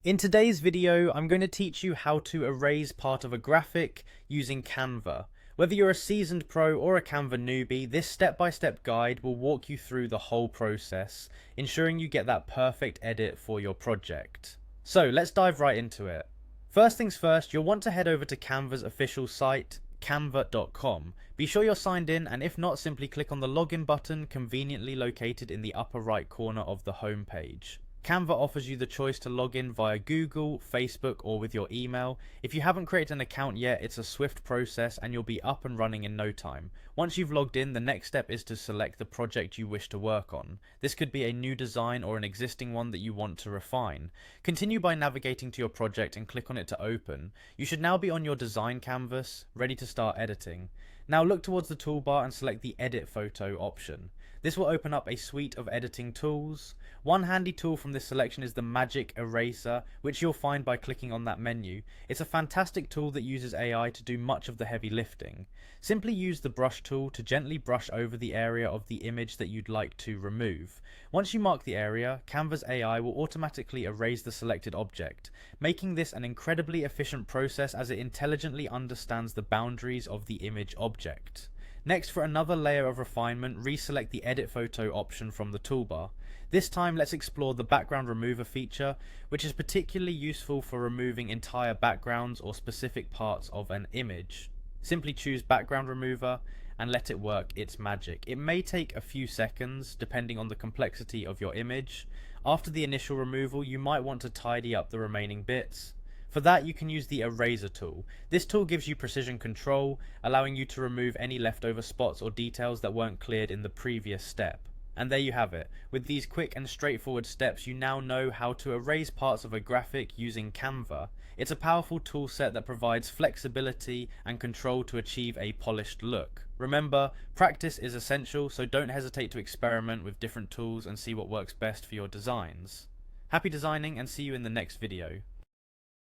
In today's video, I'm going to teach you how to erase part of a graphic using Canva. Whether you're a seasoned pro or a Canva newbie, this step-by-step guide will walk you through the whole process, ensuring you get that perfect edit for your project. So let's dive right into it. First things first, you'll want to head over to Canva's official site, canva.com. Be sure you're signed in, and if not, simply click on the login button conveniently located in the upper right corner of the home page. Canva offers you the choice to log in via Google, Facebook, or with your email. If you haven't created an account yet, it's a swift process and you'll be up and running in no time. Once you've logged in, the next step is to select the project you wish to work on. This could be a new design or an existing one that you want to refine. Continue by navigating to your project and click on it to open. You should now be on your design canvas, ready to start editing. Now look towards the toolbar and select the Edit Photo option. This will open up a suite of editing tools. One handy tool from this selection is the Magic Eraser, which you'll find by clicking on that menu. It's a fantastic tool that uses AI to do much of the heavy lifting. Simply use the brush tool to gently brush over the area of the image that you'd like to remove. Once you mark the area, Canva's AI will automatically erase the selected object, making this an incredibly efficient process as it intelligently understands the boundaries of the image object. Next, for another layer of refinement, reselect the Edit Photo option from the toolbar. This time, let's explore the Background Remover feature, which is particularly useful for removing entire backgrounds or specific parts of an image. Simply choose Background Remover and let it work its magic. It may take a few seconds, depending on the complexity of your image. After the initial removal, you might want to tidy up the remaining bits. For that, you can use the Eraser tool. This tool gives you precision control, allowing you to remove any leftover spots or details that weren't cleared in the previous step. And there you have it. With these quick and straightforward steps, you now know how to erase parts of a graphic using Canva. It's a powerful tool set that provides flexibility and control to achieve a polished look. Remember, practice is essential, so don't hesitate to experiment with different tools and see what works best for your designs. Happy designing, and see you in the next video.